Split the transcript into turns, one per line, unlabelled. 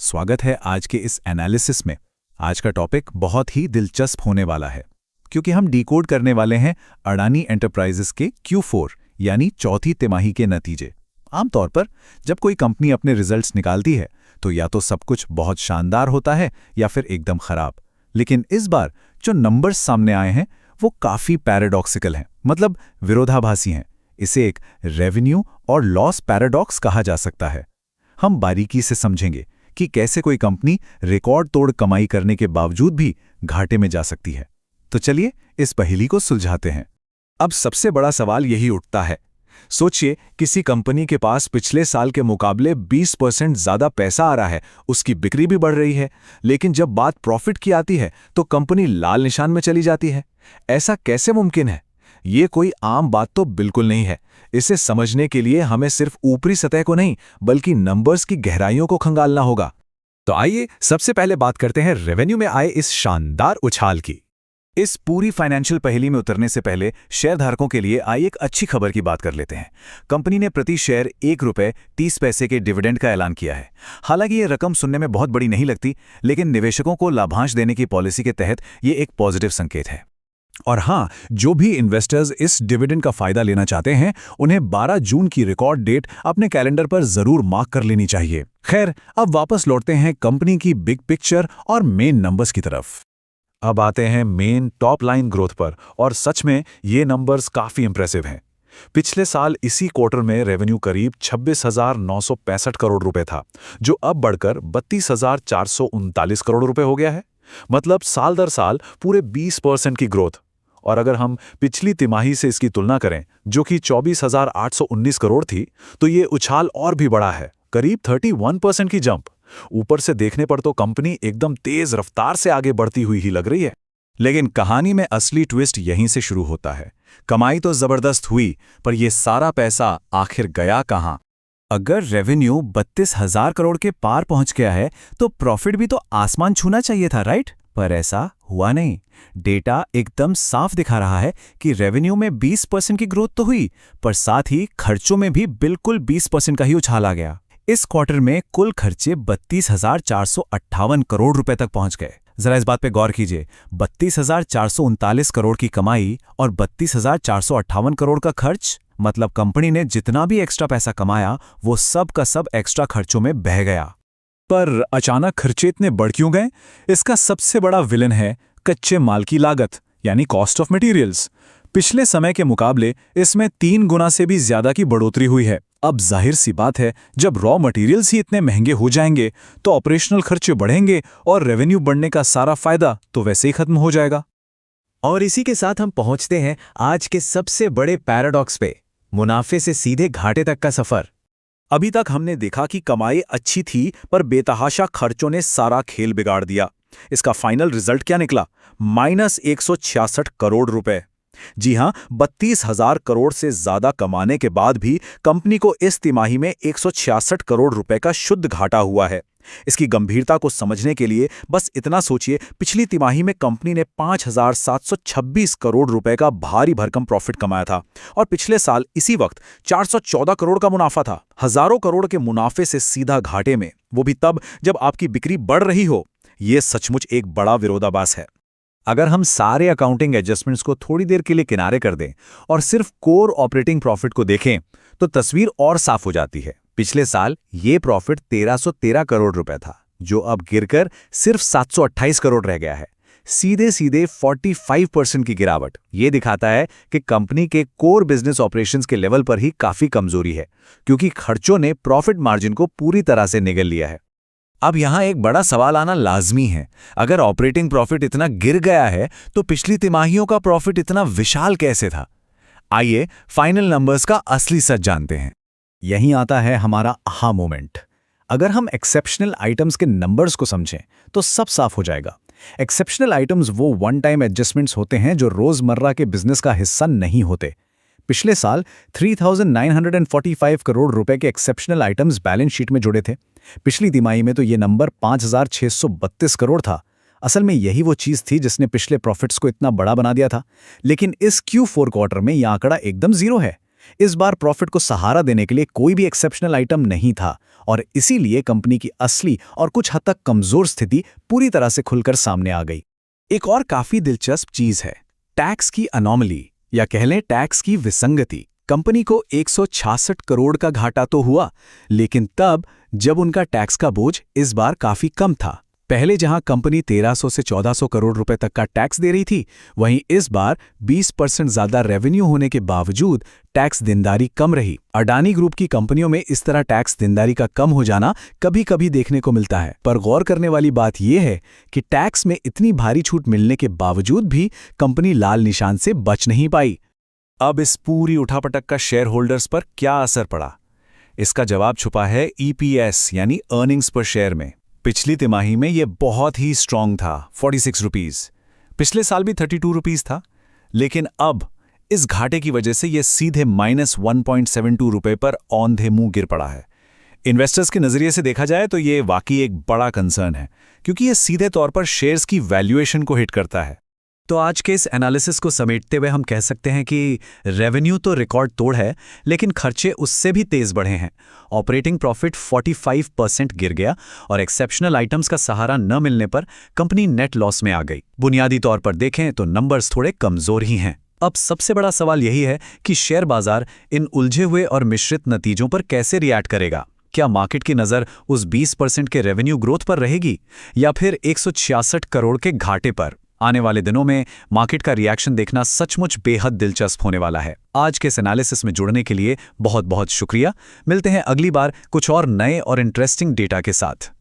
स्वागत है आज के इस एनालिसिस में। आज का टॉपिक बहुत ही दिलचस्प होने वाला है क्योंकि हम डिकोड करने वाले हैं अडानी एंटरप्राइजेस के Q4 यानी चौथी तिमाही के नतीजे। आमतौर पर जब कोई कंपनी अपने रिजल्ट्स निकालती है तो या तो सब कुछ बहुत शानदार होता है या फिर एकदम खराब। लेकिन इस बार जो नंबर्स सामने आए हैं वो काफ़ी पैराडॉक्सिकल हैं, मतलब विरोधाभासी हैं। इसे एक रेवेन्यू और लॉस पैराडॉक्स कहा जा सकता है। हम बारीकी से समझेंगे कि कैसे कोई कंपनी रिकॉर्ड तोड़ कमाई करने के बावजूद भी घाटे में जा सकती है। तो चलिए इस पहेली को सुलझाते हैं। अब सबसे बड़ा सवाल यही उठता है, सोचिए किसी कंपनी के पास पिछले साल के मुकाबले 20% ज्यादा पैसा आ रहा है, उसकी बिक्री भी बढ़ रही है, लेकिन जब बात प्रॉफिट की आती है तो कंपनी लाल निशान में चली जाती है। ऐसा कैसे मुमकिन है? ये कोई आम बात तो बिल्कुल नहीं है। इसे समझने के लिए हमें सिर्फ ऊपरी सतह को नहीं बल्कि नंबर्स की गहराइयों को खंगालना होगा। तो आइए सबसे पहले बात करते हैं रेवेन्यू में आए इस शानदार उछाल की। इस पूरी फाइनेंशियल पहेली में उतरने से पहले शेयरधारकों के लिए आइए एक अच्छी खबर की बात कर लेते हैं। कंपनी ने प्रति शेयर ₹1.30 के डिविडेंड का ऐलान किया है। हालांकि ये रकम सुनने में बहुत बड़ी नहीं लगती, लेकिन निवेशकों को लाभांश देने की पॉलिसी के तहत ये एक पॉजिटिव संकेत है। और हाँ, जो भी इन्वेस्टर्स इस डिविडेंड का फायदा लेना चाहते हैं उन्हें 12 जून की रिकॉर्ड डेट अपने कैलेंडर पर जरूर मार्क कर लेनी चाहिए। खैर, अब वापस लौटते हैं कंपनी की बिग पिक्चर और मेन नंबर्स की तरफ। अब आते हैं मेन टॉप लाइन ग्रोथ पर, और सच में ये नंबर्स काफी इंप्रेसिव हैं। पिछले साल इसी क्वार्टर में रेवेन्यू करीब 26,965 करोड़ रुपए था, जो अब बढ़कर 32,439 करोड़ रुपए हो गया है। मतलब साल दर साल पूरे 20% की ग्रोथ। और अगर हम पिछली तिमाही से इसकी तुलना करें, जो कि 24,819 करोड़ थी, तो ये उछाल और भी बड़ा है, करीब 31% की जंप। ऊपर से देखने पर तो कंपनी एकदम तेज रफ्तार से आगे बढ़ती हुई ही लग रही है। लेकिन कहानी में असली ट्विस्ट यहीं से शुरू होता है। कमाई तो जबरदस्त हुई, पर यह सारा पैसा आखिर गया कहां? अगर रेवेन्यू 32,000 करोड़ के पार पहुंच गया है तो प्रॉफिट भी तो आसमान छूना चाहिए था, राइट? पर ऐसा हुआ नहीं। डेटा एकदम साफ दिखा रहा है कि रेवेन्यू में 20% की ग्रोथ तो हुई, पर साथ ही खर्चों में भी बिल्कुल 20% का ही उछाल आ गया। इस क्वार्टर में कुल खर्चे 32,458 करोड़ रुपए तक पहुंच गए। जरा इस बात पे गौर कीजिए, 32,439 करोड़ की कमाई और 32,458 करोड़ का खर्च, मतलब कंपनी ने जितना भी एक्स्ट्रा पैसा कमाया वो सब का सब एक्स्ट्रा खर्चों में बह गया। पर अचानक खर्चे इतने बढ़ क्यों गए? इसका सबसे बड़ा विलन है कच्चे माल की लागत, यानी कॉस्ट ऑफ मटेरियल्स। पिछले समय के मुकाबले इसमें 3 गुना से भी ज्यादा की बढ़ोतरी हुई है। अब जाहिर सी बात है, जब रॉ मटेरियल्स ही इतने महंगे हो जाएंगे तो ऑपरेशनल खर्चे बढ़ेंगे और रेवेन्यू बढ़ने का सारा फायदा तो वैसे ही खत्म हो जाएगा।
और इसी के साथ हम पहुंचते हैं आज के सबसे बड़े पैराडॉक्स पे, मुनाफे से सीधे घाटे तक का सफर।
अभी तक हमने देखा कि कमाई अच्छी थी, पर बेतहाशा खर्चों ने सारा खेल बिगाड़ दिया। इसका फाइनल रिजल्ट क्या निकला? -166 करोड़ रुपए। जी हां, 32,000 करोड़ से ज्यादा कमाने के बाद भी कंपनी को इस तिमाही में 166 करोड़ रुपए का शुद्ध घाटा हुआ है। इसकी गंभीरता को समझने के लिए बस इतना सोचिए, पिछली तिमाही में कंपनी ने 5,726 करोड़ रुपए का भारी भरकम प्रॉफिट कमाया था, और पिछले साल इसी वक्त 414 करोड़ का मुनाफा था। हजारों करोड़ के मुनाफे से सीधा घाटे में, वो भी तब जब आपकी बिक्री बढ़ रही हो। यह सचमुच एक बड़ा विरोधाभास है।
अगर हम सारे अकाउंटिंग एडजस्टमेंट्स को थोड़ी देर के लिए किनारे कर दें और सिर्फ कोर ऑपरेटिंग प्रॉफिट को देखें तो तस्वीर और साफ हो जाती है। पिछले साल ये प्रॉफिट 1,313 करोड़ रुपए था, जो अब गिरकर सिर्फ 728 करोड़ रह गया है। सीधे सीधे 45% की गिरावट। ये दिखाता है कि कंपनी के कोर बिजनेस ऑपरेशंस के लेवल पर ही काफी कमजोरी है, क्योंकि खर्चों ने प्रॉफिट मार्जिन को पूरी तरह से निगल लिया है। अब यहां एक बड़ा सवाल आना लाजमी है। अगर ऑपरेटिंग प्रॉफिट इतना गिर गया है तो पिछली तिमाहियों का प्रॉफिट इतना विशाल कैसे था? आइए फाइनल नंबर्स का असली सच जानते हैं।
यहीं आता है हमारा आहा मोमेंट। अगर हम एक्सेप्शनल आइटम्स के नंबर्स को समझें तो सब साफ हो जाएगा। एक्सेप्शनल आइटम्स वो वन टाइम एडजस्टमेंट्स होते हैं जो रोजमर्रा के बिजनेस का हिस्सा नहीं होते। पिछले साल 3,945 करोड़ रुपए के एक्सेप्शनल आइटम्स बैलेंस शीट में जुड़े थे। पिछली तिमाही में तो ये नंबर 5,632 करोड़ था। असल में यही वो चीज थी जिसने पिछले प्रॉफिट्स को इतना बड़ा बना दिया था। लेकिन इस Q4 क्वार्टर में यह आंकड़ा एकदम जीरो है।
इस बार प्रॉफिट को सहारा देने के लिए कोई भी एक्सेप्शनल आइटम नहीं था और इसीलिए कंपनी की असली और कुछ हद तक कमजोर स्थिति पूरी तरह से खुलकर सामने आ गई।
एक और काफी दिलचस्प चीज है टैक्स की अनोमली या कह लें टैक्स की विसंगति। कंपनी को 166 करोड़ का घाटा तो हुआ, लेकिन तब जब उनका टैक्स का बोझ इस बार काफी कम था। पहले जहां कंपनी 1300 से 1400 करोड़ रुपए तक का टैक्स दे रही थी, वहीं इस बार 20% ज्यादा रेवेन्यू होने के बावजूद टैक्स देनदारी कम रही। अडानी ग्रुप की कंपनियों में इस तरह टैक्स देनदारी का कम हो जाना कभी कभी देखने को मिलता है, पर गौर करने वाली बात यह है कि टैक्स में इतनी भारी छूट मिलने के बावजूद भी कंपनी लाल निशान से बच नहीं पाई।
अब इस पूरी उठापटक का शेयर होल्डर्स पर क्या असर पड़ा? इसका जवाब छुपा है EPS यानी अर्निंग्स पर शेयर में। पिछली तिमाही में यह बहुत ही स्ट्रांग था, 46 रुपीज। पिछले साल भी 32 रुपीज था, लेकिन अब इस घाटे की वजह से यह सीधे -1.72 रुपए पर औंधे मुंह गिर पड़ा है। इन्वेस्टर्स के नजरिए से देखा जाए तो यह वाकई एक बड़ा कंसर्न है, क्योंकि यह सीधे तौर पर शेयर्स की वैल्यूएशन को हिट करता है।
तो आज के इस एनालिसिस को समेटते हुए हम कह सकते हैं कि रेवेन्यू तो रिकॉर्ड तोड़ है, लेकिन खर्चे उससे भी तेज बढ़े हैं। ऑपरेटिंग प्रॉफिट 45% गिर गया और एक्सेप्शनल आइटम्स का सहारा न मिलने पर कंपनी नेट लॉस में आ गई। बुनियादी तौर पर देखें तो नंबर्स थोड़े कमजोर ही हैं। अब सबसे बड़ा सवाल यही है कि शेयर बाजार इन उलझे हुए और मिश्रित नतीजों पर कैसे रिएक्ट करेगा। क्या मार्केट की नज़र उस 20% के रेवेन्यू ग्रोथ पर रहेगी या फिर 166 करोड़ के घाटे पर? आने वाले दिनों में मार्केट का रिएक्शन देखना सचमुच बेहद दिलचस्प होने वाला है। आज के इस एनालिसिस में जुड़ने के लिए बहुत बहुत शुक्रिया। मिलते हैं अगली बार कुछ और नए और इंटरेस्टिंग डेटा के साथ।